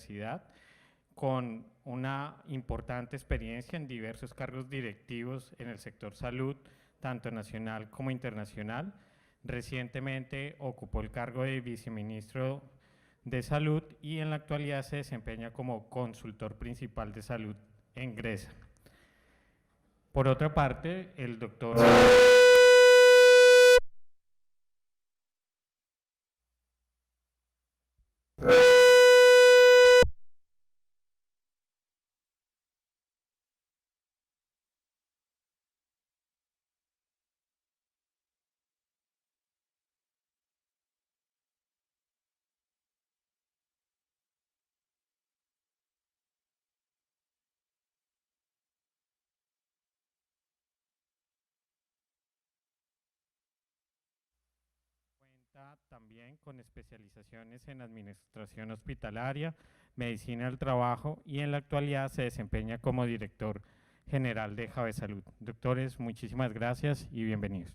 universidad, con una importante experiencia en diversos cargos directivos en el sector salud, tanto nacional como internacional. Recientemente ocupó el cargo de viceministro de Salud y en la actualidad se desempeña como consultor principal de salud en Gresa. Por otra parte, el doctor... También con especializaciones en administración hospitalaria, medicina del trabajo y en la actualidad se desempeña como director general de Javesalud. Doctores, muchísimas gracias y bienvenidos.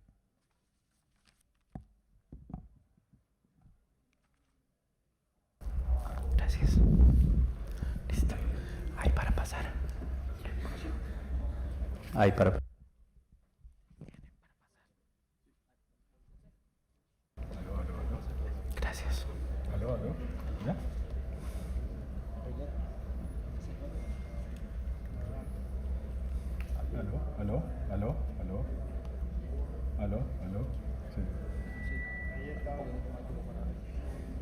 Gracias. Listo. Ahí para pasar. Ahí para pasar. Gracias. Aló, aló. ¿Ya? Aló, aló, aló, aló. Aló, aló. Sí.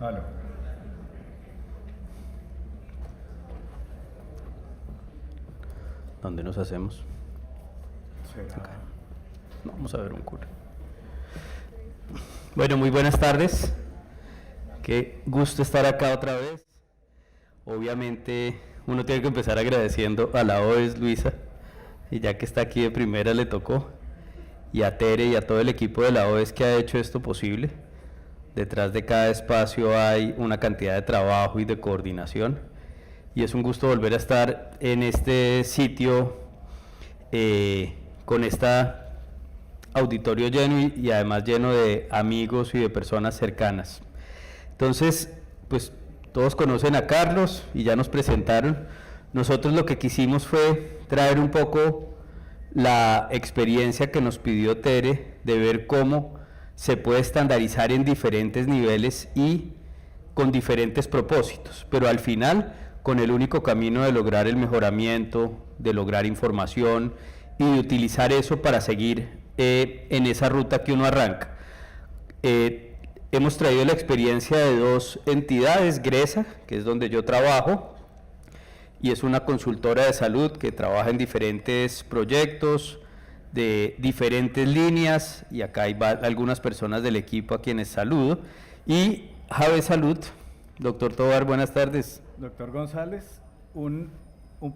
Aló. ¿Dónde nos hacemos? Acá. Vamos a ver un cura. Bueno, muy buenas tardes. Qué gusto estar acá otra vez. Obviamente uno tiene que empezar agradeciendo a la OES Luisa, y ya que está aquí de primera le tocó, y a Tere y a todo el equipo de la OES que ha hecho esto posible. Detrás de cada espacio hay una cantidad de trabajo y de coordinación, y es un gusto volver a estar en este sitio con este auditorio lleno y además lleno de amigos y de personas cercanas. Entonces, pues todos conocen a Carlos y ya nos presentaron. Nosotros lo que quisimos fue traer un poco la experiencia que nos pidió Tere de ver cómo se puede estandarizar en diferentes niveles y con diferentes propósitos, pero al final con el único camino de lograr el mejoramiento, de lograr información y de utilizar eso para seguir en esa ruta que uno arranca. Hemos traído la experiencia de dos entidades, Gresa, que es donde yo trabajo, y es una consultora de salud que trabaja en diferentes proyectos, de diferentes líneas, y acá hay algunas personas del equipo a quienes saludo, y Javesalud. Doctor Tovar, buenas tardes. Doctor González, un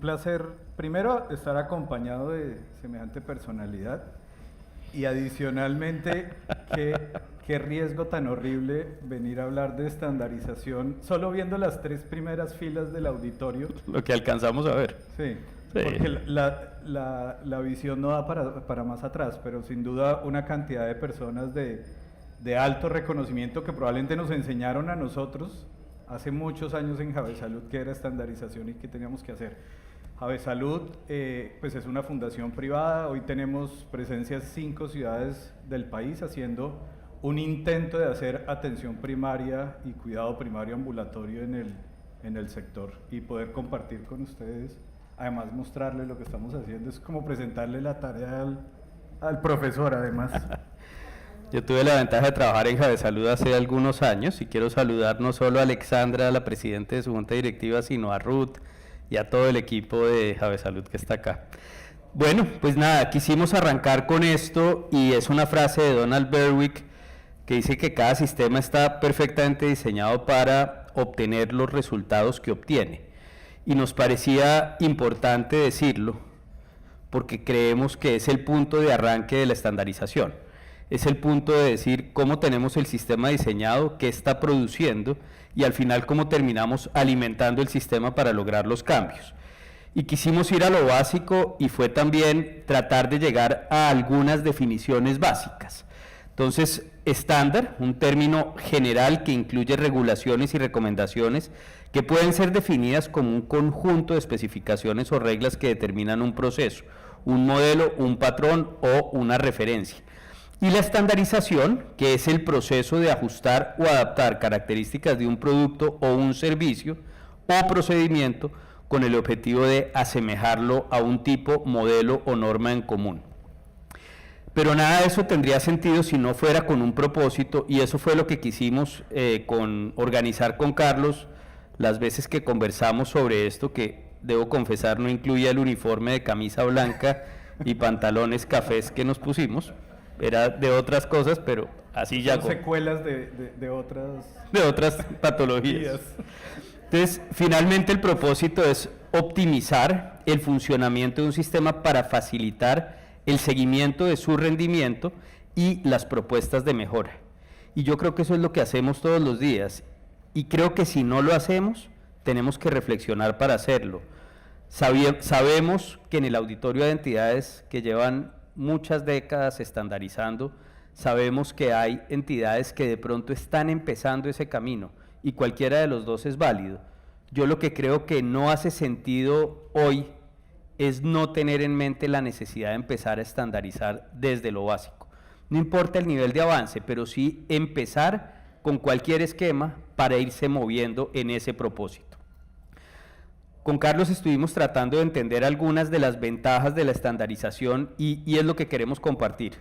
placer, primero, estar acompañado de semejante personalidad, y adicionalmente, qué riesgo tan horrible venir a hablar de estandarización solo viendo las tres primeras filas del auditorio. Lo que alcanzamos a ver. Sí, porque la visión no da para más atrás, pero sin duda una cantidad de personas de alto reconocimiento que probablemente nos enseñaron a nosotros hace muchos años en Javesalud qué era estandarización y qué teníamos que hacer. Javesalud pues es una fundación privada, hoy tenemos presencia en 5 ciudades del país haciendo un intento de hacer atención primaria y cuidado primario ambulatorio en el sector y poder compartir con ustedes, además mostrarles lo que estamos haciendo, es como presentarle la tarea al profesor además. Yo tuve la ventaja de trabajar en Javesalud hace algunos años y quiero saludar no solo a Alexandra, la presidenta de su junta directiva, sino a Ruth y a todo el equipo de Javesalud que está acá. Bueno, pues nada, quisimos arrancar con esto y es una frase de Donald Berwick que dice que cada sistema está perfectamente diseñado para obtener los resultados que obtiene. Y nos parecía importante decirlo porque creemos que es el punto de arranque de la estandarización. Es el punto de decir cómo tenemos el sistema diseñado, qué está produciendo y al final cómo terminamos alimentando el sistema para lograr los cambios. Y quisimos ir a lo básico y fue también tratar de llegar a algunas definiciones básicas. Entonces, estándar, un término general que incluye regulaciones y recomendaciones que pueden ser definidas como un conjunto de especificaciones o reglas que determinan un proceso, un modelo, un patrón o una referencia. Y la estandarización, que es el proceso de ajustar o adaptar características de un producto o un servicio o procedimiento con el objetivo de asemejarlo a un tipo, modelo o norma en común. Pero nada de eso tendría sentido si no fuera con un propósito, y eso fue lo que quisimos organizar con Carlos las veces que conversamos sobre esto, que debo confesar no incluía el uniforme de camisa blanca y pantalones cafés que nos pusimos, era de otras cosas, pero así ya... Son secuelas de otras patologías. Entonces, finalmente el propósito es optimizar el funcionamiento de un sistema para facilitar el seguimiento de su rendimiento y las propuestas de mejora. Y yo creo que eso es lo que hacemos todos los días, y creo que si no lo hacemos, tenemos que reflexionar para hacerlo. Sabemos que en el auditorio de entidades que llevan muchas décadas estandarizando, sabemos que hay entidades que de pronto están empezando ese camino, y cualquiera de los dos es válido. Yo lo que creo que no hace sentido hoy es no tener en mente la necesidad de empezar a estandarizar desde lo básico. No importa el nivel de avance, pero sí empezar con cualquier esquema para irse moviendo en ese propósito. Con Carlos estuvimos tratando de entender algunas de las ventajas de la estandarización y es lo que queremos compartir.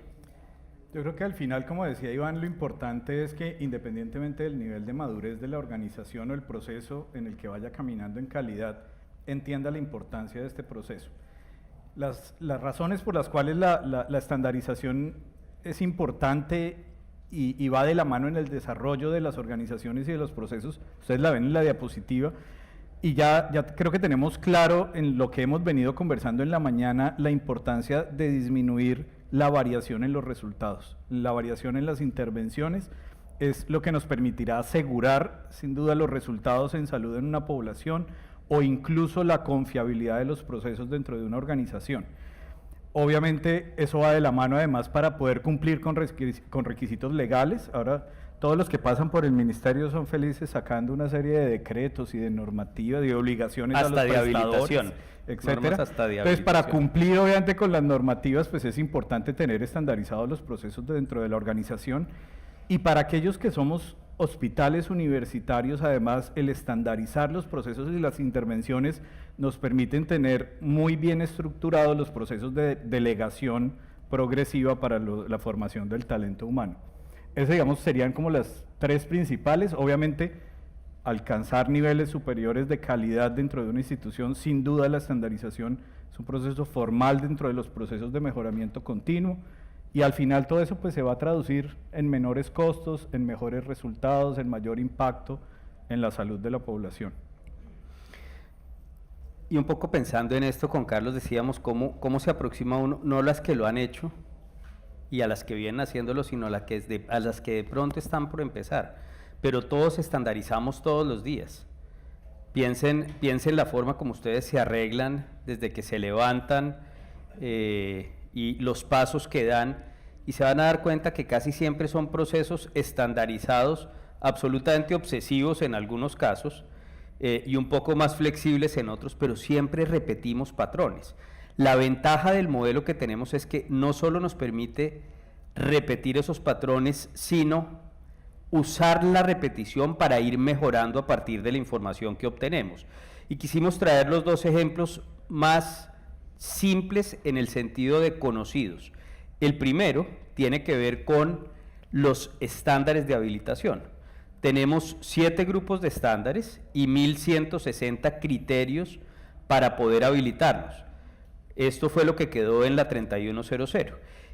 Yo creo que al final, como decía Iván, lo importante es que independientemente del nivel de madurez de la organización o el proceso en el que vaya caminando en calidad, entienda la importancia de este proceso. Las razones por las cuales la estandarización es importante y va de la mano en el desarrollo de las organizaciones y de los procesos, ustedes la ven en la diapositiva, y ya creo que tenemos claro en lo que hemos venido conversando en la mañana, la importancia de disminuir la variación en los resultados. La variación en las intervenciones es lo que nos permitirá asegurar, sin duda, los resultados en salud en una población, o incluso la confiabilidad de los procesos dentro de una organización. Obviamente eso va de la mano además para poder cumplir con requisitos legales. Ahora todos los que pasan por el ministerio son felices sacando una serie de decretos y de normativas y de obligaciones hasta a los prestadores, etcétera. Entonces, para cumplir obviamente con las normativas, pues es importante tener estandarizados los procesos dentro de la organización, y para aquellos que somos hospitales universitarios, además, el estandarizar los procesos y las intervenciones nos permiten tener muy bien estructurados los procesos de delegación progresiva para la formación del talento humano. Esas, digamos, serían como las tres principales. Obviamente, alcanzar niveles superiores de calidad dentro de una institución, sin duda la estandarización es un proceso formal dentro de los procesos de mejoramiento continuo, y al final todo eso pues se va a traducir en menores costos, en mejores resultados, en mayor impacto en la salud de la población. Y un poco pensando en esto con Carlos decíamos cómo se aproxima uno, no a las que lo han hecho y a las que vienen haciéndolo, sino a las que de pronto están por empezar, pero todos estandarizamos todos los días. Piensen la forma como ustedes se arreglan desde que se levantan, y los pasos que dan, y se van a dar cuenta que casi siempre son procesos estandarizados, absolutamente obsesivos en algunos casos, y un poco más flexibles en otros, pero siempre repetimos patrones. La ventaja del modelo que tenemos es que no solo nos permite repetir esos patrones, sino usar la repetición para ir mejorando a partir de la información que obtenemos. Y quisimos traer los dos ejemplos más simples en el sentido de conocidos. El primero tiene que ver con los estándares de habilitación. Tenemos 7 grupos de estándares y 1160 criterios para poder habilitarlos. Esto fue lo que quedó en la 3100.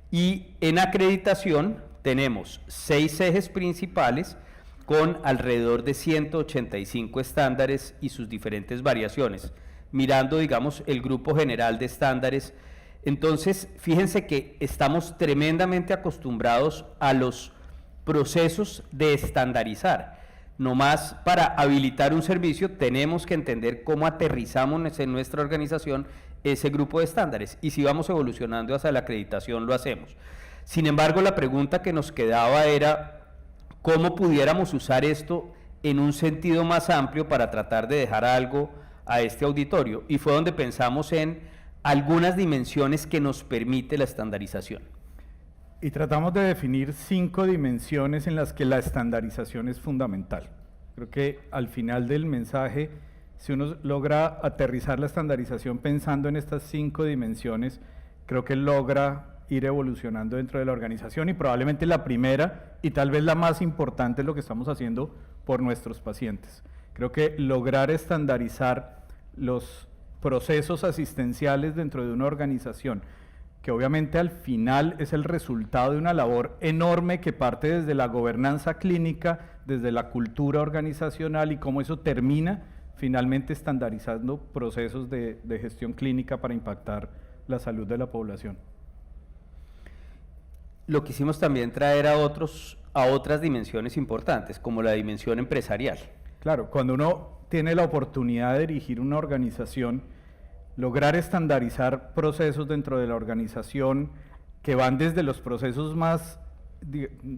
Y en acreditación tenemos 6 ejes principales con alrededor de 185 estándares y sus diferentes variaciones, mirando, digamos, el grupo general de estándares. Entonces, fíjense que estamos tremendamente acostumbrados a los procesos de estandarizar. Nomás para habilitar un servicio tenemos que entender cómo aterrizamos en nuestra organización ese grupo de estándares, y si vamos evolucionando hacia la acreditación lo hacemos. Sin embargo, la pregunta que nos quedaba era cómo pudiéramos usar esto en un sentido más amplio para tratar de dejar algo a este auditorio, y fue donde pensamos en algunas dimensiones que nos permite la estandarización. Y tratamos de definir 5 dimensiones en las que la estandarización es fundamental. Creo que al final del mensaje, si uno logra aterrizar la estandarización pensando en estas 5 dimensiones, creo que logra ir evolucionando dentro de la organización, y probablemente la primera y tal vez la más importante es lo que estamos haciendo por nuestros pacientes. Creo que lograr estandarizar los procesos asistenciales dentro de una organización, que obviamente al final es el resultado de una labor enorme que parte desde la gobernanza clínica, desde la cultura organizacional, y cómo eso termina finalmente estandarizando procesos de gestión clínica para impactar la salud de la población. Lo quisimos también traer a otras dimensiones importantes, como la dimensión empresarial. Claro, cuando uno tiene la oportunidad de dirigir una organización, lograr estandarizar procesos dentro de la organización que van desde los procesos más,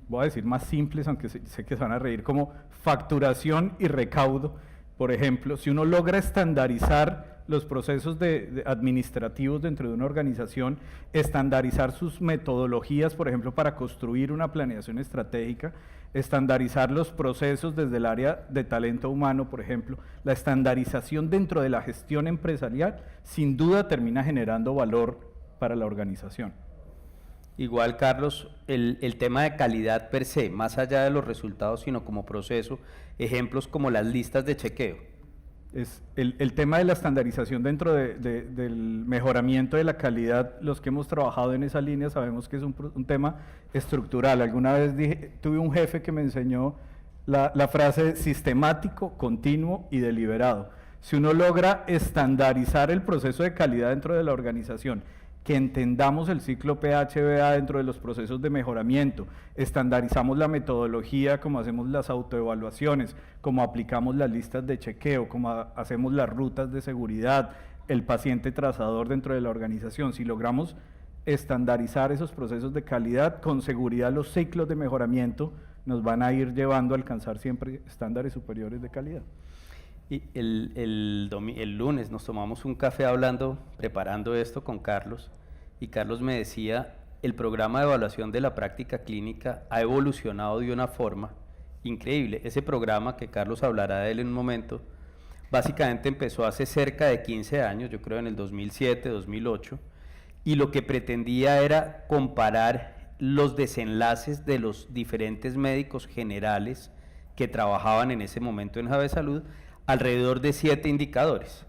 voy a decir más simples, aunque sé que se van a reír, como facturación y recaudo. Por ejemplo, si uno logra estandarizar los procesos administrativos dentro de una organización, estandarizar sus metodologías, por ejemplo, para construir una planeación estratégica, estandarizar los procesos desde el área de talento humano, por ejemplo, la estandarización dentro de la gestión empresarial, sin duda termina generando valor para la organización. Igual, Carlos, el tema de calidad per se, más allá de los resultados, sino como proceso, ejemplos como las listas de chequeo. Es el tema de la estandarización dentro del mejoramiento de la calidad. Los que hemos trabajado en esa línea sabemos que es un tema estructural. Alguna vez tuve un jefe que me enseñó la frase sistemático, continuo y deliberado. Si uno logra estandarizar el proceso de calidad dentro de la organización, que entendamos el ciclo PHBA dentro de los procesos de mejoramiento, estandarizamos la metodología, como hacemos las autoevaluaciones, como aplicamos las listas de chequeo, como hacemos las rutas de seguridad, el paciente trazador dentro de la organización. Si logramos estandarizar esos procesos de calidad, con seguridad los ciclos de mejoramiento nos van a ir llevando a alcanzar siempre estándares superiores de calidad. Y el lunes nos tomamos un café preparando esto con Carlos, y Carlos me decía, el programa de evaluación de la práctica clínica ha evolucionado de una forma increíble. Ese programa, que Carlos hablará de él en un momento, básicamente empezó hace cerca de 15 años, yo creo en el 2007, 2008, y lo que pretendía era comparar los desenlaces de los diferentes médicos generales que trabajaban en ese momento en Jave Salud, alrededor de 7 indicadores.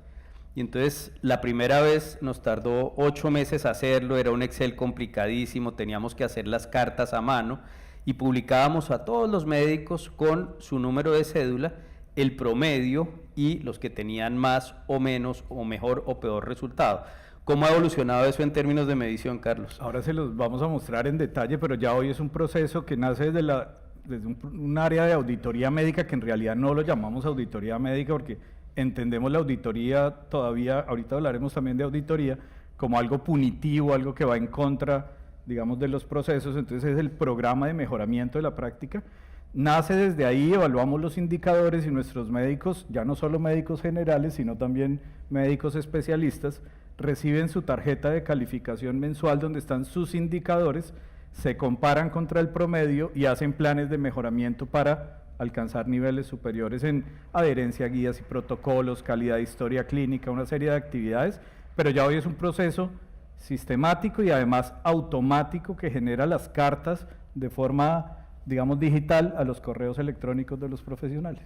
Y entonces la primera vez nos tardó 8 meses hacerlo, era un Excel complicadísimo, teníamos que hacer las cartas a mano y publicábamos a todos los médicos con su número de cédula, el promedio y los que tenían más o menos o mejor o peor resultado. ¿Cómo ha evolucionado eso en términos de medición, Carlos? Ahora se los vamos a mostrar en detalle, pero ya hoy es un proceso que nace desde un área de auditoría médica, que en realidad no lo llamamos auditoría médica porque entendemos la auditoría todavía, ahorita hablaremos también de auditoría, como algo punitivo, algo que va en contra, digamos, de los procesos. Entonces es el programa de mejoramiento de la práctica. Nace desde ahí, evaluamos los indicadores, y nuestros médicos, ya no solo médicos generales, sino también médicos especialistas, reciben su tarjeta de calificación mensual donde están sus indicadores, se comparan contra el promedio y hacen planes de mejoramiento para alcanzar niveles superiores en adherencia a guías y protocolos, calidad de historia clínica, una serie de actividades, pero ya hoy es un proceso sistemático y además automático que genera las cartas de forma, digamos, digital a los correos electrónicos de los profesionales.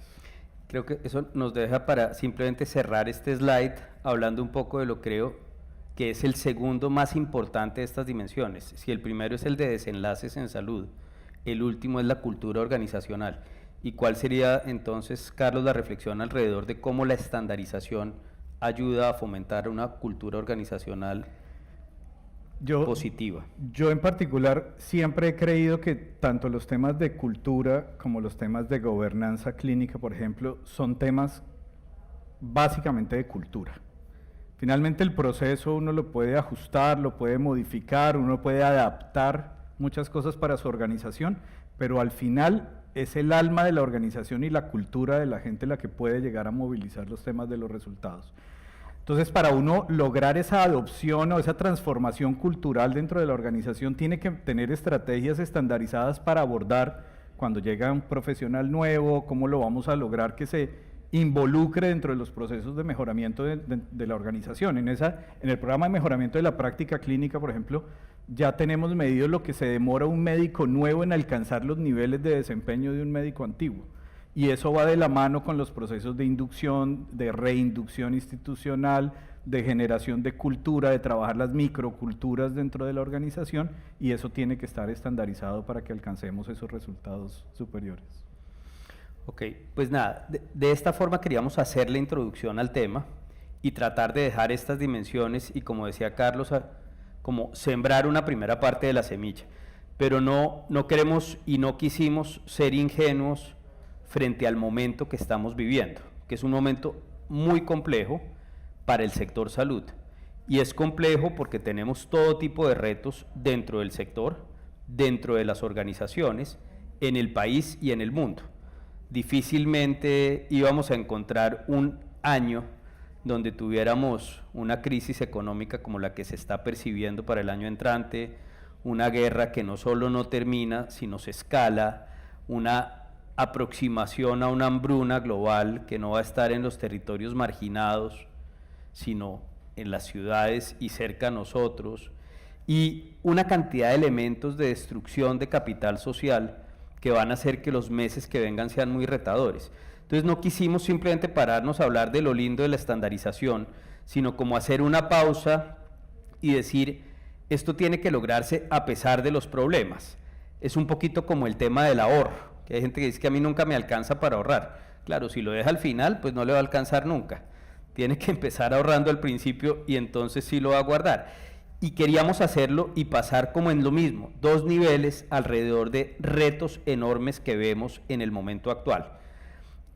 Creo que eso nos deja para simplemente cerrar este slide hablando un poco de lo que creo que es el segundo más importante de estas dimensiones. Si el primero es el de desenlaces en salud, el último es la cultura organizacional. ¿Y cuál sería entonces, Carlos, la reflexión alrededor de cómo la estandarización ayuda a fomentar una cultura organizacional positiva? Yo en particular siempre he creído que tanto los temas de cultura como los temas de gobernanza clínica, por ejemplo, son temas básicamente de cultura. Finalmente el proceso uno lo puede ajustar, lo puede modificar, uno puede adaptar muchas cosas para su organización, pero al final es el alma de la organización y la cultura de la gente la que puede llegar a movilizar los temas de los resultados. Entonces, para uno lograr esa adopción o esa transformación cultural dentro de la organización, tiene que tener estrategias estandarizadas para abordar cuando llega un profesional nuevo, cómo lo vamos a lograr que se involucre dentro de los procesos de mejoramiento de la organización. En el programa de mejoramiento de la práctica clínica, por ejemplo, ya tenemos medido lo que se demora un médico nuevo en alcanzar los niveles de desempeño de un médico antiguo. Y eso va de la mano con los procesos de inducción, de reinducción institucional, de generación de cultura, de trabajar las microculturas dentro de la organización, y eso tiene que estar estandarizado para que alcancemos esos resultados superiores. Ok, pues nada, de esta forma queríamos hacer la introducción al tema y tratar de dejar estas dimensiones y, como decía Carlos, como sembrar una primera parte de la semilla, pero no queremos y no quisimos ser ingenuos frente al momento que estamos viviendo, que es un momento muy complejo para el sector salud, y es complejo porque tenemos todo tipo de retos dentro del sector, dentro de las organizaciones, en el país y en el mundo. Difícilmente íbamos a encontrar un año donde tuviéramos una crisis económica como la que se está percibiendo para el año entrante, una guerra que no solo no termina, sino se escala, una aproximación a una hambruna global que no va a estar en los territorios marginados, sino en las ciudades y cerca a nosotros, y una cantidad de elementos de destrucción de capital social que van a hacer que los meses que vengan sean muy retadores. Entonces no quisimos simplemente pararnos a hablar de lo lindo de la estandarización, sino como hacer una pausa y decir, esto tiene que lograrse a pesar de los problemas. Es un poquito como el tema del ahorro, que hay gente que dice que a mí nunca me alcanza para ahorrar. Claro, si lo deja al final, pues no le va a alcanzar nunca. Tiene que empezar ahorrando al principio y entonces sí lo va a guardar. Y queríamos hacerlo y pasar como en lo mismo, dos niveles alrededor de retos enormes que vemos en el momento actual.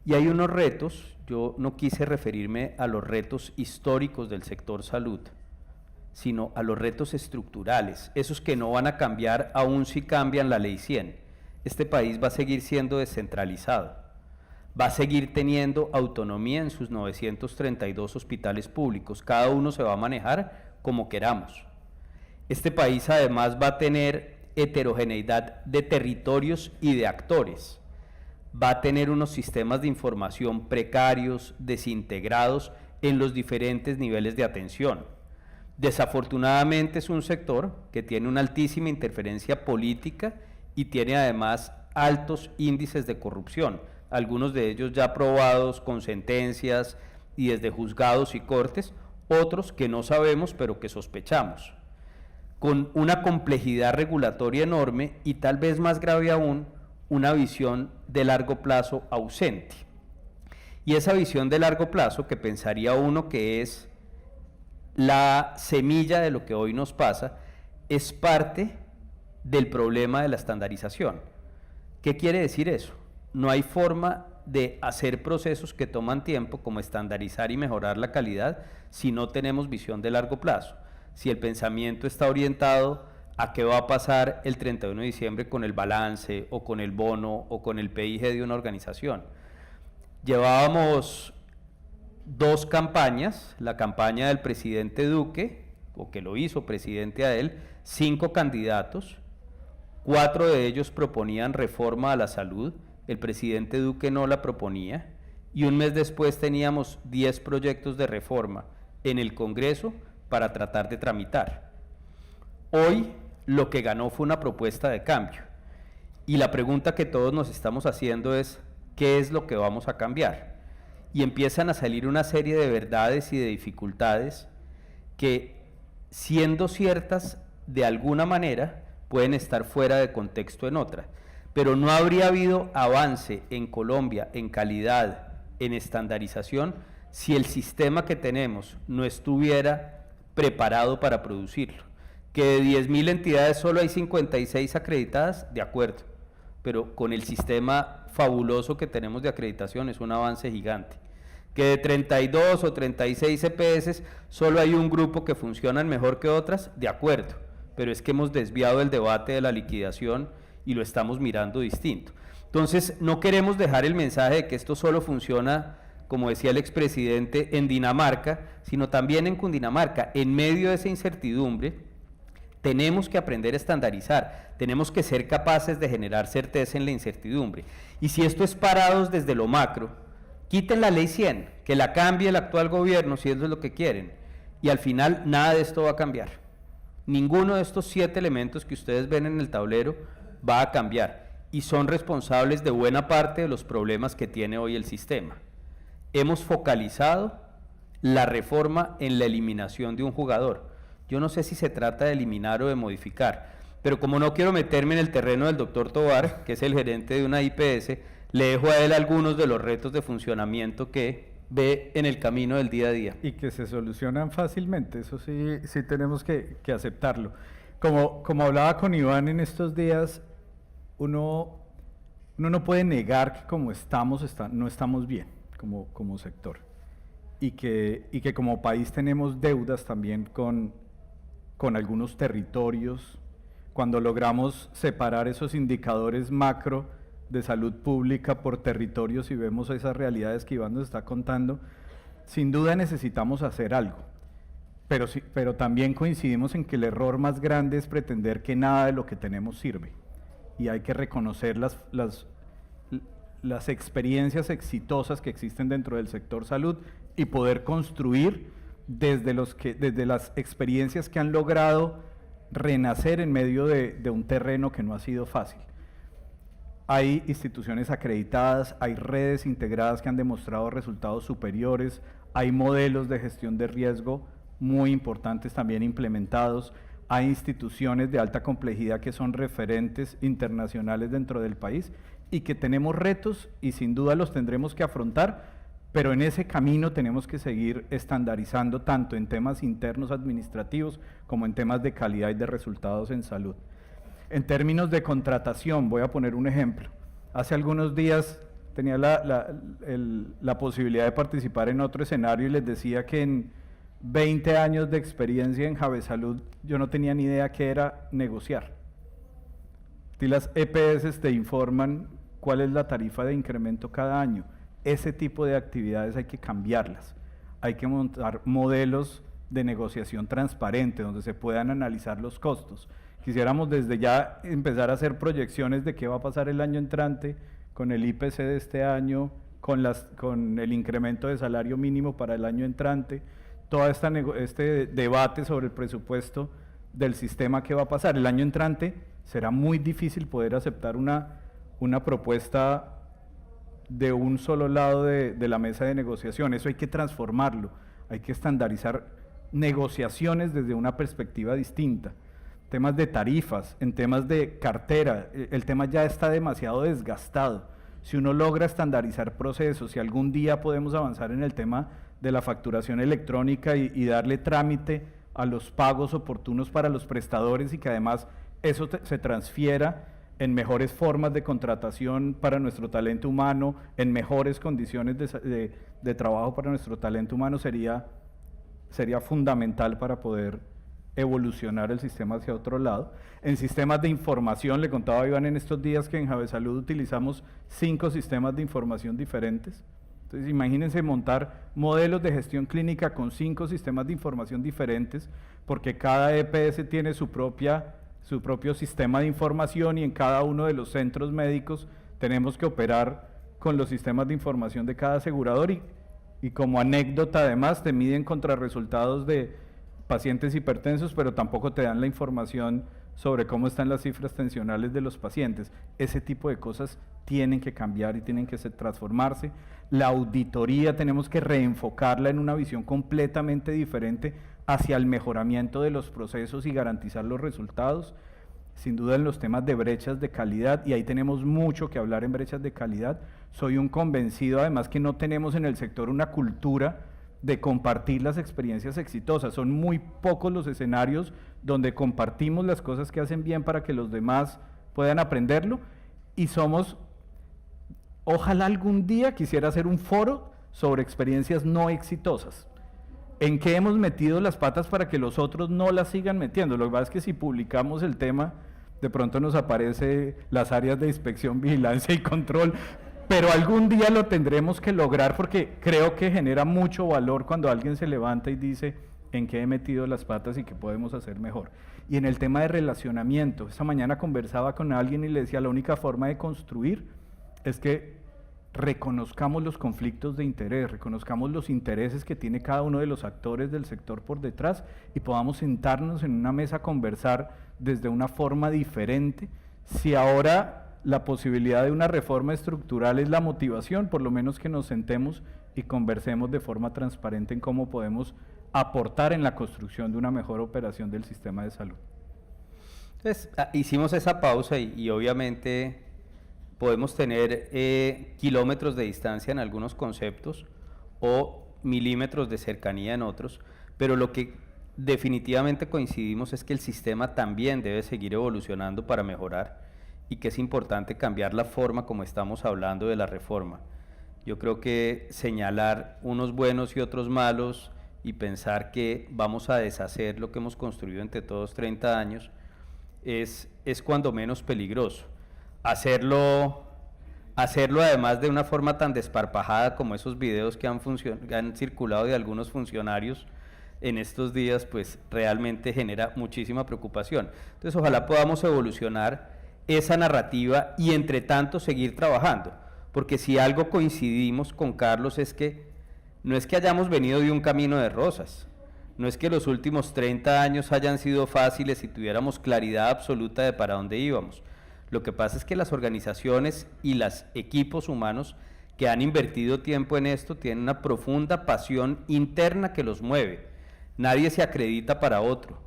Y hay unos retos, yo no quise referirme a los retos históricos del sector salud, sino a los retos estructurales, esos que no van a cambiar aun si cambian la Ley 100. Este país va a seguir siendo descentralizado, va a seguir teniendo autonomía en sus 932 hospitales públicos, cada uno se va a manejar como queramos. Este país además va a tener heterogeneidad de territorios y de actores, va a tener unos sistemas de información precarios, desintegrados en los diferentes niveles de atención. Desafortunadamente es un sector que tiene una altísima interferencia política y tiene además altos índices de corrupción, algunos de ellos ya probados con sentencias y desde juzgados y cortes, otros que no sabemos pero que sospechamos, con una complejidad regulatoria enorme y tal vez más grave aún, una visión de largo plazo ausente. Y esa visión de largo plazo, que pensaría uno que es la semilla de lo que hoy nos pasa, es parte del problema de la estandarización. ¿Qué quiere decir eso? No hay forma de hacer procesos que toman tiempo, como estandarizar y mejorar la calidad, si no tenemos visión de largo plazo. Si el pensamiento está orientado a qué va a pasar el 31 de diciembre con el balance, o con el bono, o con el PIG de una organización. Llevábamos dos campañas, la campaña del presidente Duque, o que lo hizo presidente a él, 5 candidatos, 4 de ellos proponían reforma a la salud, el presidente Duque no la proponía, y un mes después teníamos 10 proyectos de reforma en el Congreso para tratar de tramitar. Hoy lo que ganó fue una propuesta de cambio, y la pregunta que todos nos estamos haciendo es, ¿qué es lo que vamos a cambiar? Y empiezan a salir una serie de verdades y de dificultades que, siendo ciertas de alguna manera, pueden estar fuera de contexto en otra, pero no habría habido avance en Colombia en calidad, en estandarización, si el sistema que tenemos no estuviera preparado para producirlo. Que de 10.000 entidades solo hay 56 acreditadas, de acuerdo, pero con el sistema fabuloso que tenemos de acreditación es un avance gigante. Que de 32 o 36 EPS solo hay un grupo que funcionan mejor que otras, de acuerdo, pero es que hemos desviado el debate de la liquidación y lo estamos mirando distinto. Entonces, no queremos dejar el mensaje de que esto solo funciona, como decía el expresidente, en Dinamarca, sino también en Cundinamarca. En medio de esa incertidumbre, tenemos que aprender a estandarizar, tenemos que ser capaces de generar certeza en la incertidumbre. Y si esto es parados desde lo macro, quiten la ley 100, que la cambie el actual gobierno si eso es lo que quieren, y al final nada de esto va a cambiar. Ninguno de estos 7 elementos que ustedes ven en el tablero va a cambiar, y son responsables de buena parte de los problemas que tiene hoy el sistema. Hemos focalizado la reforma en la eliminación de un jugador. Yo no sé si se trata de eliminar o de modificar, pero como no quiero meterme en el terreno del doctor Tovar, que es el gerente de una IPS, le dejo a él algunos de los retos de funcionamiento que ve en el camino del día a día. Y que se solucionan fácilmente, eso sí, sí tenemos que aceptarlo. Como hablaba con Iván en estos días, uno no puede negar que como no estamos bien como sector. Y que como país tenemos deudas también con algunos territorios. Cuando logramos separar esos indicadores macro de salud pública por territorios y vemos esas realidades que Iván nos está contando, sin duda necesitamos hacer algo. Pero también coincidimos en que el error más grande es pretender que nada de lo que tenemos sirve. Y hay que reconocer las experiencias exitosas que existen dentro del sector salud y poder construir desde las experiencias que han logrado renacer en medio de un terreno que no ha sido fácil. Hay instituciones acreditadas, hay redes integradas que han demostrado resultados superiores, hay modelos de gestión de riesgo muy importantes también implementados, hay instituciones de alta complejidad que son referentes internacionales dentro del país y que tenemos retos y sin duda los tendremos que afrontar, pero en ese camino tenemos que seguir estandarizando tanto en temas internos administrativos como en temas de calidad y de resultados en salud. En términos de contratación, voy a poner un ejemplo. Hace algunos días tenía la posibilidad de participar en otro escenario y les decía que en 20 años de experiencia en Javesalud yo no tenía ni idea qué era negociar. Y las EPS te informan cuál es la tarifa de incremento cada año. Ese tipo de actividades hay que cambiarlas, hay que montar modelos de negociación transparente donde se puedan analizar los costos. Quisiéramos desde ya empezar a hacer proyecciones de qué va a pasar el año entrante con el IPC de este año, con el incremento de salario mínimo para el año entrante, todo este debate sobre el presupuesto del sistema que va a pasar. El año entrante será muy difícil poder aceptar una propuesta de un solo lado de la mesa de negociación. Eso hay que transformarlo, hay que estandarizar negociaciones desde una perspectiva distinta. Temas de tarifas, en temas de cartera, el tema ya está demasiado desgastado. Si uno logra estandarizar procesos, si algún día podemos avanzar en el tema de la facturación electrónica y darle trámite a los pagos oportunos para los prestadores y que además eso se transfiera en mejores formas de contratación para nuestro talento humano, en mejores condiciones de trabajo para nuestro talento humano, sería fundamental para poder evolucionar el sistema hacia otro lado. En sistemas de información, le contaba a Iván en estos días que en Javesalud utilizamos 5 sistemas de información diferentes. Entonces imagínense montar modelos de gestión clínica con 5 sistemas de información diferentes, porque cada EPS tiene su propio sistema de información y en cada uno de los centros médicos tenemos que operar con los sistemas de información de cada asegurador y como anécdota además te miden contra resultados de pacientes hipertensos, pero tampoco te dan la información sobre cómo están las cifras tensionales de los pacientes. Ese tipo de cosas tienen que cambiar y tienen que transformarse. La auditoría tenemos que reenfocarla en una visión completamente diferente hacia el mejoramiento de los procesos y garantizar los resultados. Sin duda en los temas de brechas de calidad, y ahí tenemos mucho que hablar en brechas de calidad. Soy un convencido además que no tenemos en el sector una cultura de compartir las experiencias exitosas. Son muy pocos los escenarios donde compartimos las cosas que hacen bien para que los demás puedan aprenderlo, y ojalá algún día quisiera hacer un foro sobre experiencias no exitosas. ¿en qué hemos metido las patas para que los otros no las sigan metiendo? Lo que pasa es que si publicamos el tema, de pronto nos aparece las áreas de inspección, vigilancia y control, pero algún día lo tendremos que lograr porque creo que genera mucho valor cuando alguien se levanta y dice en qué he metido las patas y qué podemos hacer mejor. Y en el tema de relacionamiento, esta mañana conversaba con alguien y le decía, la única forma de construir es que reconozcamos los conflictos de interés, reconozcamos los intereses que tiene cada uno de los actores del sector por detrás y podamos sentarnos en una mesa a conversar desde una forma diferente. Si ahora la posibilidad de una reforma estructural es la motivación, por lo menos que nos sentemos y conversemos de forma transparente en cómo podemos aportar en la construcción de una mejor operación del sistema de salud. Entonces, hicimos esa pausa y obviamente podemos tener kilómetros de distancia en algunos conceptos o milímetros de cercanía en otros, pero lo que definitivamente coincidimos es que el sistema también debe seguir evolucionando para mejorar y que es importante cambiar la forma como estamos hablando de la reforma. Yo creo que señalar unos buenos y otros malos y pensar que vamos a deshacer lo que hemos construido entre todos 30 años es cuando menos peligroso. Hacerlo además de una forma tan desparpajada como esos videos que han circulado de algunos funcionarios en estos días, pues realmente genera muchísima preocupación. Entonces ojalá podamos evolucionar esa narrativa y entre tanto seguir trabajando, porque si algo coincidimos con Carlos es que no es que hayamos venido de un camino de rosas, no es que los últimos 30 años hayan sido fáciles y tuviéramos claridad absoluta de para dónde íbamos. Lo que pasa es que las organizaciones y los equipos humanos que han invertido tiempo en esto tienen una profunda pasión interna que los mueve. Nadie se acredita para otro,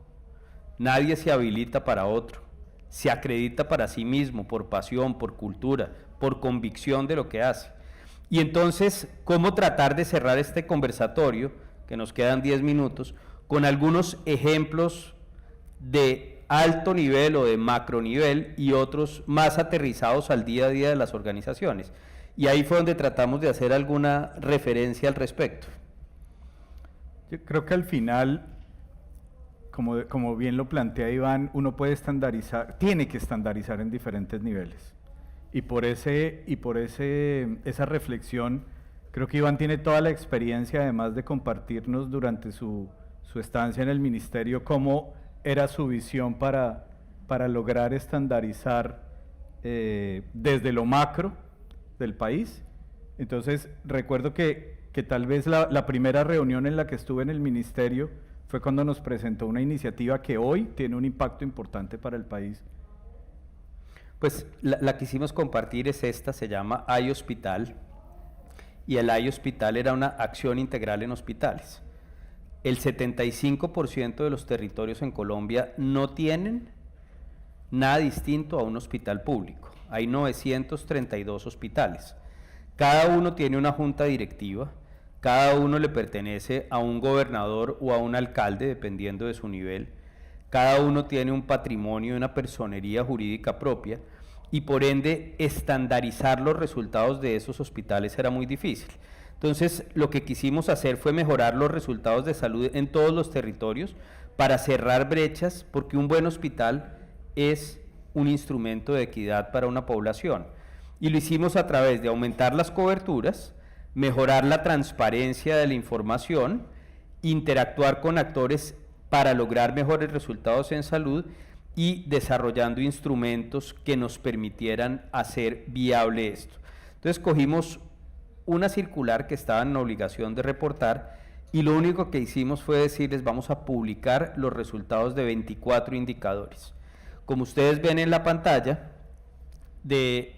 nadie se habilita para otro, se acredita para sí mismo, por pasión, por cultura, por convicción de lo que hace. Y entonces, ¿cómo tratar de cerrar este conversatorio, que nos quedan 10 minutos, con algunos ejemplos de alto nivel o de macro nivel y otros más aterrizados al día a día de las organizaciones? Y ahí fue donde tratamos de hacer alguna referencia al respecto. Yo creo que al final, como bien lo plantea Iván, uno puede estandarizar, tiene que estandarizar en diferentes niveles. Y por esa reflexión, creo que Iván tiene toda la experiencia, además de compartirnos durante su estancia en el ministerio, cómo era su visión para lograr estandarizar desde lo macro del país. Entonces, recuerdo que tal vez la primera reunión en la que estuve en el ministerio fue cuando nos presentó una iniciativa que hoy tiene un impacto importante para el país. Pues la quisimos compartir es esta, se llama iHospital, y el iHospital era una acción integral en hospitales. El 75% de los territorios en Colombia no tienen nada distinto a un hospital público. Hay 932 hospitales. Cada uno tiene una junta directiva, cada uno le pertenece a un gobernador o a un alcalde, dependiendo de su nivel. Cada uno tiene un patrimonio y una personería jurídica propia, y por ende estandarizar los resultados de esos hospitales era muy difícil. Entonces, lo que quisimos hacer fue mejorar los resultados de salud en todos los territorios para cerrar brechas, porque un buen hospital es un instrumento de equidad para una población. Y lo hicimos a través de aumentar las coberturas, mejorar la transparencia de la información, interactuar con actores para lograr mejores resultados en salud y desarrollando instrumentos que nos permitieran hacer viable esto. Entonces cogimos una circular que estaba en obligación de reportar y lo único que hicimos fue decirles vamos a publicar los resultados de 24 indicadores. Como ustedes ven en la pantalla, de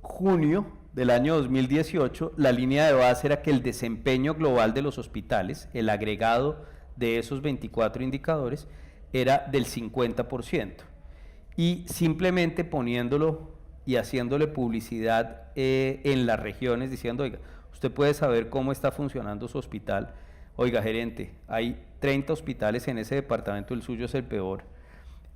junio del año 2018, la línea de base era que el desempeño global de los hospitales, el agregado de esos 24 indicadores, era del 50%. Y simplemente poniéndolo y haciéndole publicidad en las regiones, diciendo, oiga, usted puede saber cómo está funcionando su hospital. Oiga, gerente, hay 30 hospitales en ese departamento, el suyo es el peor.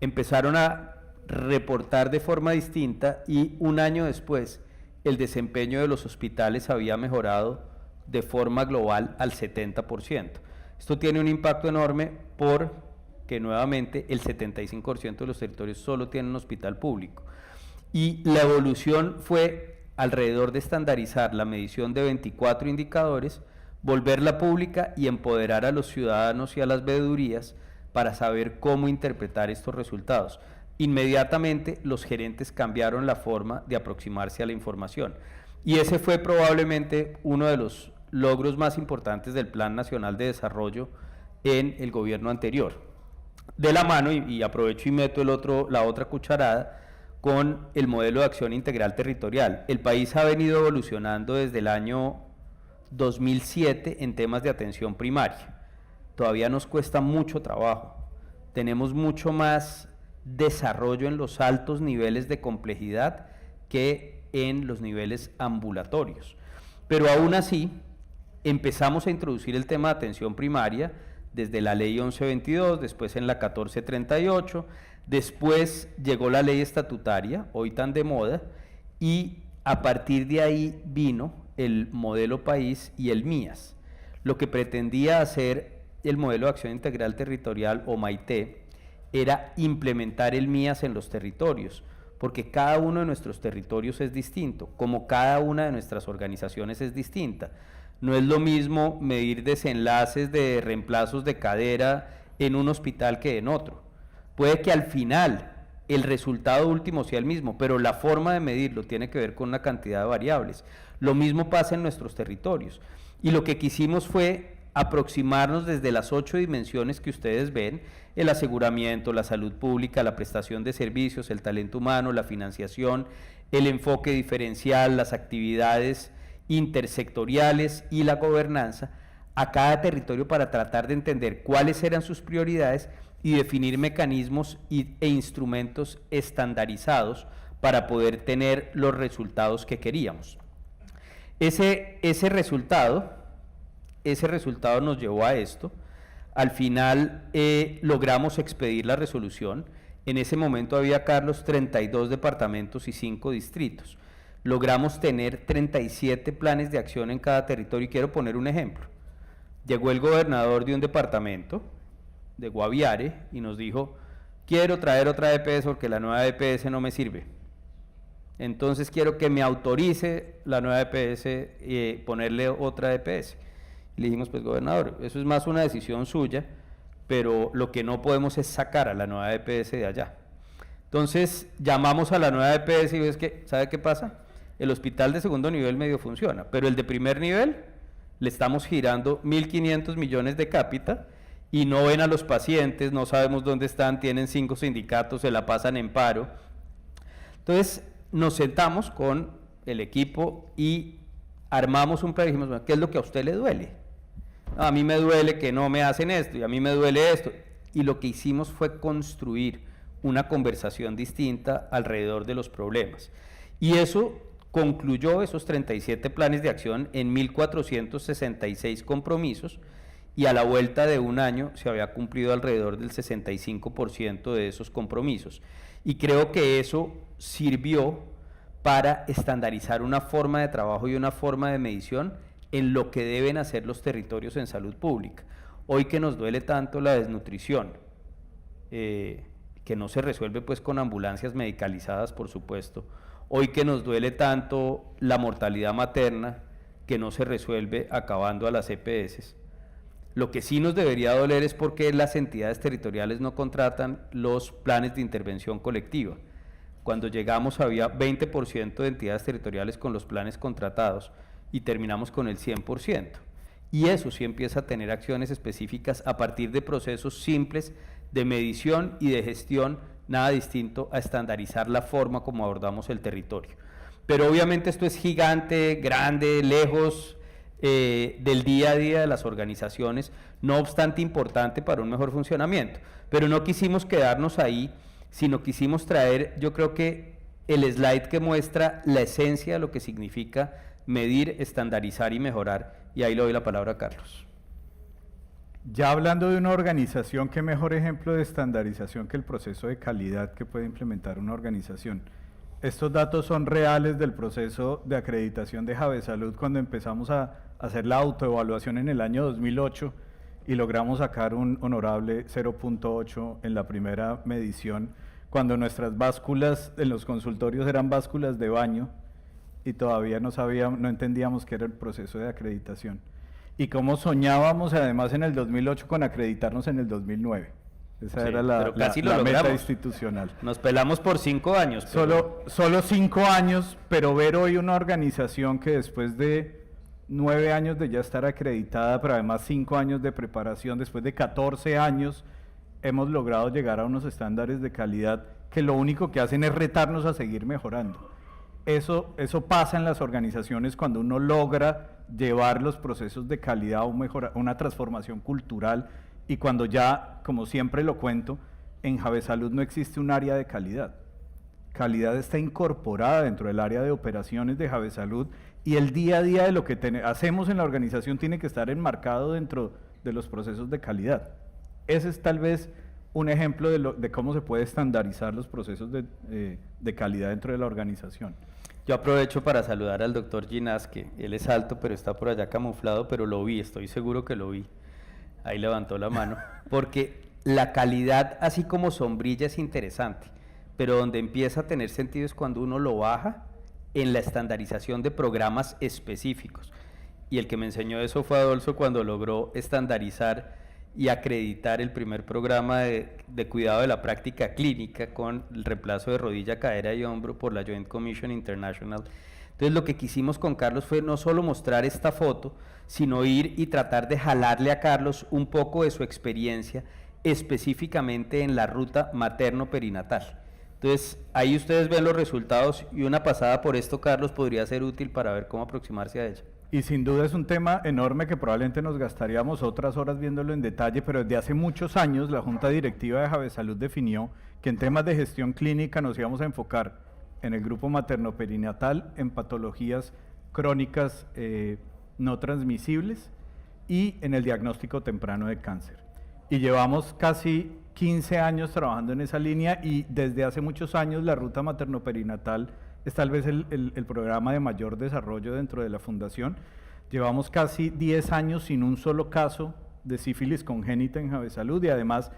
Empezaron a reportar de forma distinta y un año después el desempeño de los hospitales había mejorado de forma global al 70%. Esto tiene un impacto enorme porque nuevamente el 75% de los territorios solo tienen un hospital público. Y la evolución fue alrededor de estandarizar la medición de 24 indicadores, volverla pública y empoderar a los ciudadanos y a las veedurías para saber cómo interpretar estos resultados. Inmediatamente los gerentes cambiaron la forma de aproximarse a la información. Y ese fue probablemente uno de los logros más importantes del Plan Nacional de Desarrollo en el gobierno anterior. De la mano, y aprovecho y meto la otra cucharada, con el modelo de acción integral territorial. El país ha venido evolucionando desde el año 2007 en temas de atención primaria. Todavía nos cuesta mucho trabajo. Tenemos mucho más desarrollo en los altos niveles de complejidad que en los niveles ambulatorios. Pero aún así, empezamos a introducir el tema de atención primaria desde la ley 1122, después en la 1438, después llegó la ley estatutaria, hoy tan de moda, y a partir de ahí vino el modelo país y el MIAS. Lo que pretendía hacer el modelo de acción integral territorial o MAITE era implementar el MIAS en los territorios, porque cada uno de nuestros territorios es distinto, como cada una de nuestras organizaciones es distinta. No es lo mismo medir desenlaces de reemplazos de cadera en un hospital que en otro. Puede que al final el resultado último sea el mismo, pero la forma de medirlo tiene que ver con una cantidad de variables. Lo mismo pasa en nuestros territorios. Y lo que quisimos fue aproximarnos desde las 8 dimensiones que ustedes ven: el aseguramiento, la salud pública, la prestación de servicios, el talento humano, la financiación, el enfoque diferencial, las actividades intersectoriales y la gobernanza, a cada territorio para tratar de entender cuáles eran sus prioridades y definir mecanismos e instrumentos estandarizados para poder tener los resultados que queríamos. Ese resultado nos llevó a esto. Al final logramos expedir la resolución. En ese momento había, Carlos, 32 departamentos y 5 distritos. Logramos tener 37 planes de acción en cada territorio, y quiero poner un ejemplo. Llegó el gobernador de un departamento, de Guaviare, y nos dijo: quiero traer otra EPS porque la nueva EPS no me sirve. Entonces quiero que me autorice la nueva EPS ponerle otra EPS. Le dijimos: pues gobernador, eso es más una decisión suya, pero lo que no podemos es sacar a la nueva EPS de allá. Entonces llamamos a la nueva EPS y ves que, ¿sabe qué pasa? El hospital de segundo nivel medio funciona, pero el de primer nivel le estamos girando 1.500 millones de cápita y no ven a los pacientes, no sabemos dónde están, tienen 5 sindicatos, se la pasan en paro. Entonces nos sentamos con el equipo y armamos un plan y dijimos: ¿qué es lo que a usted le duele? No, a mí me duele que no me hacen esto, y a mí me duele esto. Y lo que hicimos fue construir una conversación distinta alrededor de los problemas. Y eso concluyó, esos 37 planes de acción, en 1.466 compromisos, y a la vuelta de un año se había cumplido alrededor del 65% de esos compromisos. Y creo que eso sirvió para estandarizar una forma de trabajo y una forma de medición en lo que deben hacer los territorios en salud pública. Hoy que nos duele tanto la desnutrición, que no se resuelve pues con ambulancias medicalizadas, por supuesto. Hoy que nos duele tanto la mortalidad materna, que no se resuelve acabando a las EPS. Lo que sí nos debería doler es por qué las entidades territoriales no contratan los planes de intervención colectiva. Cuando llegamos había 20% de entidades territoriales con los planes contratados y terminamos con el 100%. Y eso sí empieza a tener acciones específicas a partir de procesos simples de medición y de gestión, nada distinto a estandarizar la forma como abordamos el territorio. Pero obviamente esto es gigante, grande, lejos del día a día de las organizaciones, no obstante importante para un mejor funcionamiento. Pero no quisimos quedarnos ahí, sino quisimos traer, yo creo que el slide que muestra la esencia de lo que significa medir, estandarizar y mejorar, y ahí le doy la palabra a Carlos. Ya hablando de una organización, ¿qué mejor ejemplo de estandarización que el proceso de calidad que puede implementar una organización? estos datos son reales del proceso de acreditación de Javesalud cuando empezamos a hacer la autoevaluación en el año 2008 y logramos sacar un honorable 0.8 en la primera medición, cuando nuestras básculas en los consultorios eran básculas de baño y todavía no entendíamos qué era el proceso de acreditación. Y cómo soñábamos además en el 2008 con acreditarnos en el 2009. Esa era la meta institucional. Nos pelamos por 5 años. Solo 5 años, pero ver hoy una organización que después de 9 años de ya estar acreditada, pero además 5 años de preparación, después de 14 años, hemos logrado llegar a unos estándares de calidad que lo único que hacen es retarnos a seguir mejorando. Eso pasa en las organizaciones cuando uno logra llevar los procesos de calidad a una transformación cultural, y cuando ya, como siempre lo cuento, en Javesalud no existe un área de calidad. Calidad está incorporada dentro del área de operaciones de Javesalud, y el día a día de lo que hacemos en la organización tiene que estar enmarcado dentro de los procesos de calidad. Ese es tal vez un ejemplo de cómo se puede estandarizar los procesos de calidad dentro de la organización. Yo aprovecho para saludar al doctor Ginás, que él es alto, pero está por allá camuflado, pero lo vi, estoy seguro que lo vi. Ahí levantó la mano, porque la calidad, así como sombrilla, es interesante, pero donde empieza a tener sentido es cuando uno lo baja en la estandarización de programas específicos. Y el que me enseñó eso fue Adolfo, cuando logró estandarizar y acreditar el primer programa de cuidado de la práctica clínica con el reemplazo de rodilla, cadera y hombro por la Joint Commission International. Entonces lo que quisimos con Carlos fue no solo mostrar esta foto, sino ir y tratar de jalarle a Carlos un poco de su experiencia específicamente en la ruta materno-perinatal. Entonces ahí ustedes ven los resultados, y una pasada por esto, Carlos, podría ser útil para ver cómo aproximarse a ella. Y sin duda es un tema enorme que probablemente nos gastaríamos otras horas viéndolo en detalle, pero desde hace muchos años la Junta Directiva de Javesalud definió que en temas de gestión clínica nos íbamos a enfocar en el grupo materno-perinatal, en patologías crónicas no transmisibles y en el diagnóstico temprano de cáncer. Y llevamos casi 15 años trabajando en esa línea, y desde hace muchos años la ruta materno-perinatal es tal vez el programa de mayor desarrollo dentro de la fundación. Llevamos casi 10 años sin un solo caso de sífilis congénita en Javesalud, y además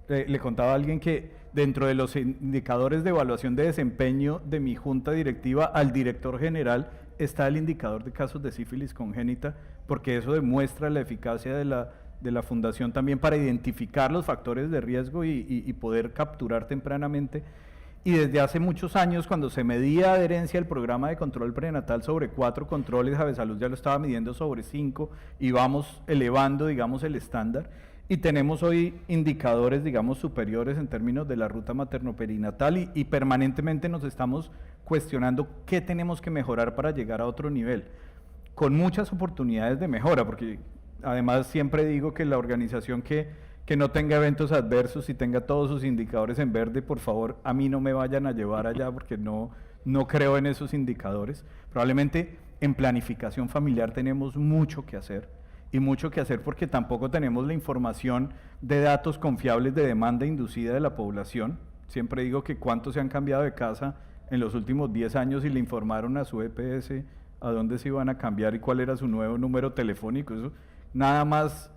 le contaba a alguien que dentro de los indicadores de evaluación de desempeño de mi junta directiva, al director general está el indicador de casos de sífilis congénita, porque eso demuestra la eficacia de la fundación también para identificar los factores de riesgo y poder capturar tempranamente. Y desde hace muchos años, cuando se medía adherencia al programa de control prenatal sobre 4 controles, Javesalud ya lo estaba midiendo sobre 5, y vamos elevando, digamos, el estándar. Y tenemos hoy indicadores, digamos, superiores en términos de la ruta materno-perinatal, y permanentemente nos estamos cuestionando qué tenemos que mejorar para llegar a otro nivel, con muchas oportunidades de mejora, porque además siempre digo que la organización que no tenga eventos adversos y tenga todos sus indicadores en verde, por favor, a mí no me vayan a llevar allá, porque no creo en esos indicadores. Probablemente en planificación familiar tenemos mucho que hacer, y mucho que hacer porque tampoco tenemos la información de datos confiables de demanda inducida de la población. Siempre digo que cuántos se han cambiado de casa en los últimos 10 años y le informaron a su EPS a dónde se iban a cambiar y cuál era su nuevo número telefónico. Eso nada más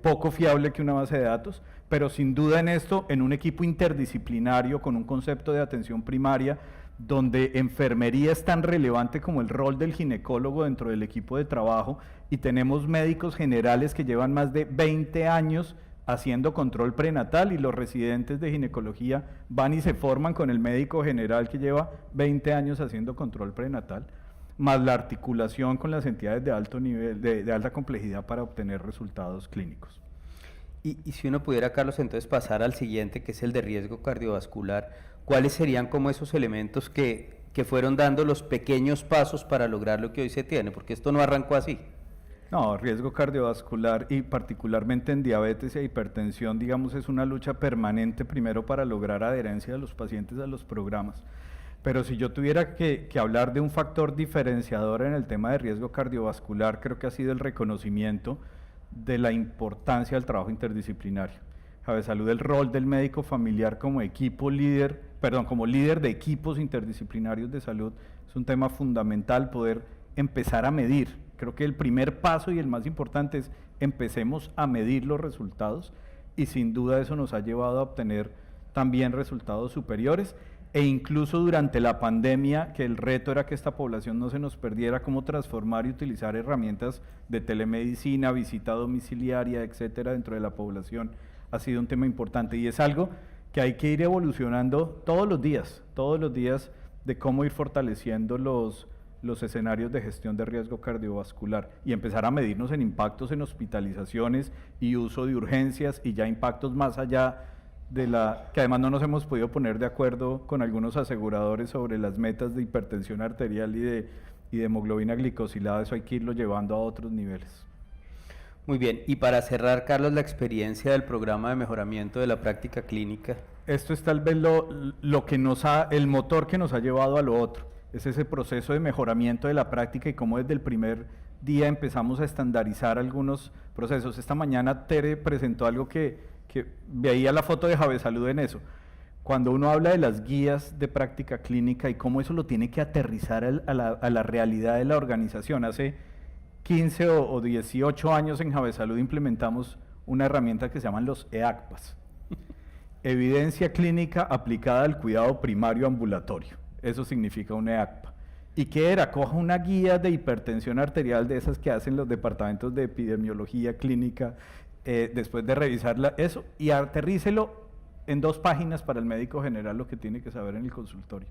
poco fiable que una base de datos, pero sin duda en esto, en un equipo interdisciplinario con un concepto de atención primaria, donde enfermería es tan relevante como el rol del ginecólogo dentro del equipo de trabajo, y tenemos médicos generales que llevan más de 20 años haciendo control prenatal, y los residentes de ginecología van y se forman con el médico general que lleva 20 años haciendo control prenatal, más la articulación con las entidades de alto nivel, de alta complejidad para obtener resultados clínicos. Y si uno pudiera, Carlos, entonces pasar al siguiente, que es el de riesgo cardiovascular, ¿cuáles serían como esos elementos que fueron dando los pequeños pasos para lograr lo que hoy se tiene? Porque esto no arrancó así. No, riesgo cardiovascular, y particularmente en diabetes e hipertensión, digamos, es una lucha permanente, primero para lograr adherencia de los pacientes a los programas. Pero si yo tuviera que hablar de un factor diferenciador en el tema de riesgo cardiovascular, creo que ha sido el reconocimiento de la importancia del trabajo interdisciplinario. Javesalud, el rol del médico familiar como equipo líder como líder de equipos interdisciplinarios de salud, es un tema fundamental poder empezar a medir. Creo que el primer paso y el más importante es empecemos a medir los resultados, y sin duda eso nos ha llevado a obtener también resultados superiores, e incluso durante la pandemia, que el reto era que esta población no se nos perdiera, cómo transformar y utilizar herramientas de telemedicina, visita domiciliaria, etcétera, dentro de la población, ha sido un tema importante, y es algo que hay que ir evolucionando todos los días, de cómo ir fortaleciendo los escenarios de gestión de riesgo cardiovascular y empezar a medirnos en impactos en hospitalizaciones y uso de urgencias, y ya impactos más allá de que además no nos hemos podido poner de acuerdo con algunos aseguradores sobre las metas de hipertensión arterial y de hemoglobina glicosilada. Eso hay que irlo llevando a otros niveles. Muy bien, y para cerrar, Carlos, la experiencia del programa de mejoramiento de la práctica clínica. Esto es tal vez lo que el motor que nos ha llevado a lo otro, es ese proceso de mejoramiento de la práctica y cómo desde el primer día empezamos a estandarizar algunos procesos. Esta mañana Tere presentó algo que veía la foto de Javesalud en eso. Cuando uno habla de las guías de práctica clínica y cómo eso lo tiene que aterrizar a la realidad de la organización. Hace 15 o 18 años en Javesalud implementamos una herramienta que se llaman los EACPAS. Evidencia clínica aplicada al cuidado primario ambulatorio. Eso significa un EACPA. ¿Y qué era? Coja una guía de hipertensión arterial de esas que hacen los departamentos de epidemiología clínica, después de revisarla, eso, y aterrícelo en 2 páginas para el médico general, lo que tiene que saber en el consultorio.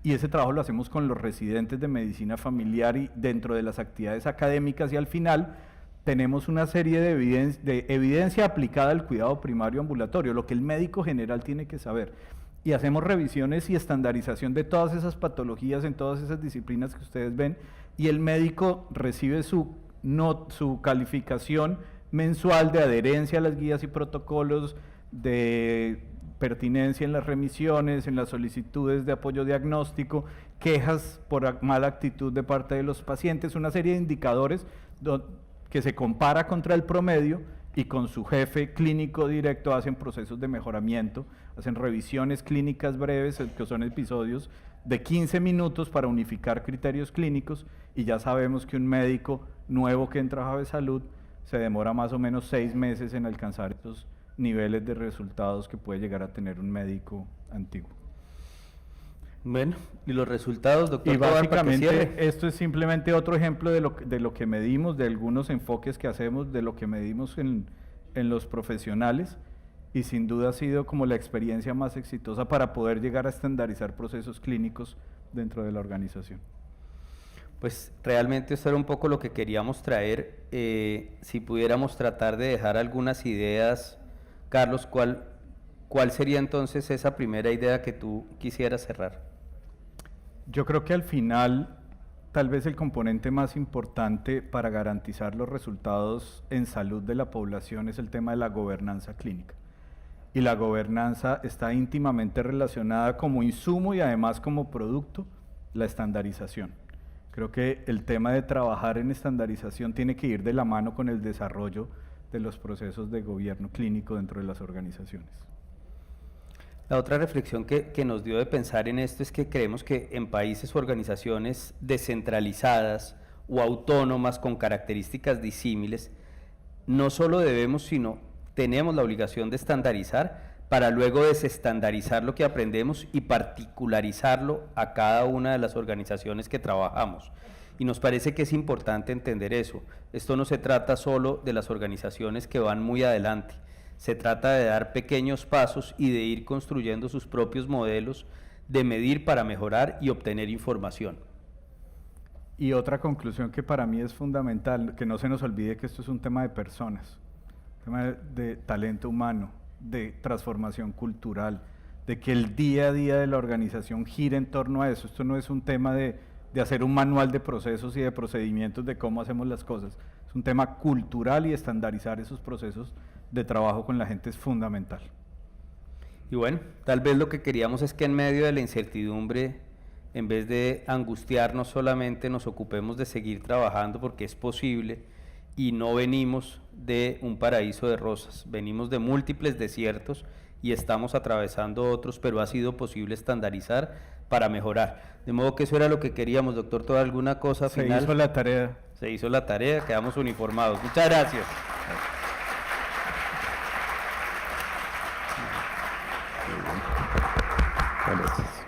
Y ese trabajo lo hacemos con los residentes de medicina familiar y dentro de las actividades académicas, y al final tenemos una serie de evidencia aplicada al cuidado primario ambulatorio, lo que el médico general tiene que saber. Y hacemos revisiones y estandarización de todas esas patologías en todas esas disciplinas que ustedes ven, y el médico recibe su calificación mensual de adherencia a las guías y protocolos, de pertinencia en las remisiones, en las solicitudes de apoyo diagnóstico, quejas por mala actitud de parte de los pacientes, una serie de indicadores que se compara contra el promedio, y con su jefe clínico directo hacen procesos de mejoramiento, hacen revisiones clínicas breves, que son episodios de 15 minutos para unificar criterios clínicos, y ya sabemos que un médico nuevo que entra a Javesalud se demora más o menos 6 meses en alcanzar esos niveles de resultados que puede llegar a tener un médico antiguo. Bueno, ¿y los resultados, doctor? Y básicamente esto es simplemente otro ejemplo de lo que medimos, de algunos enfoques que hacemos, de lo que medimos en los profesionales, y sin duda ha sido como la experiencia más exitosa para poder llegar a estandarizar procesos clínicos dentro de la organización. Pues realmente esto era un poco lo que queríamos traer. Si pudiéramos tratar de dejar algunas ideas, Carlos, ¿cuál sería entonces esa primera idea que tú quisieras cerrar? Yo creo que al final, tal vez el componente más importante para garantizar los resultados en salud de la población es el tema de la gobernanza clínica. Y la gobernanza está íntimamente relacionada como insumo y además como producto, la estandarización. Creo que el tema de trabajar en estandarización tiene que ir de la mano con el desarrollo de los procesos de gobierno clínico dentro de las organizaciones. La otra reflexión que nos dio de pensar en esto es que creemos que en países o organizaciones descentralizadas o autónomas con características disímiles, no solo debemos, sino tenemos la obligación de estandarizar para luego desestandarizar lo que aprendemos y particularizarlo a cada una de las organizaciones que trabajamos. Y nos parece que es importante entender eso. Esto no se trata solo de las organizaciones que van muy adelante, se trata de dar pequeños pasos y de ir construyendo sus propios modelos de medir para mejorar y obtener información. Y otra conclusión que para mí es fundamental, que no se nos olvide que esto es un tema de personas, un tema de talento humano, de transformación cultural, de que el día a día de la organización gire en torno a eso. Esto no es un tema de hacer un manual de procesos y de procedimientos de cómo hacemos las cosas, es un tema cultural, y estandarizar esos procesos de trabajo con la gente es fundamental. Y bueno, tal vez lo que queríamos es que en medio de la incertidumbre, en vez de angustiarnos solamente, nos ocupemos de seguir trabajando, porque es posible, y no venimos de un paraíso de rosas, venimos de múltiples desiertos y estamos atravesando otros, pero ha sido posible estandarizar para mejorar. De modo que eso era lo que queríamos, doctor. ¿Toda alguna cosa Se final? hizo la tarea. Se hizo la tarea, quedamos uniformados. Muchas gracias. Gracias.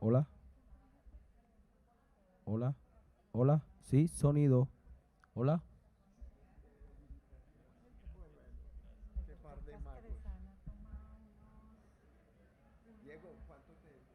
Hola. Hola. Hola. Sí, sonido. Hola. Diego, ¿cuánto te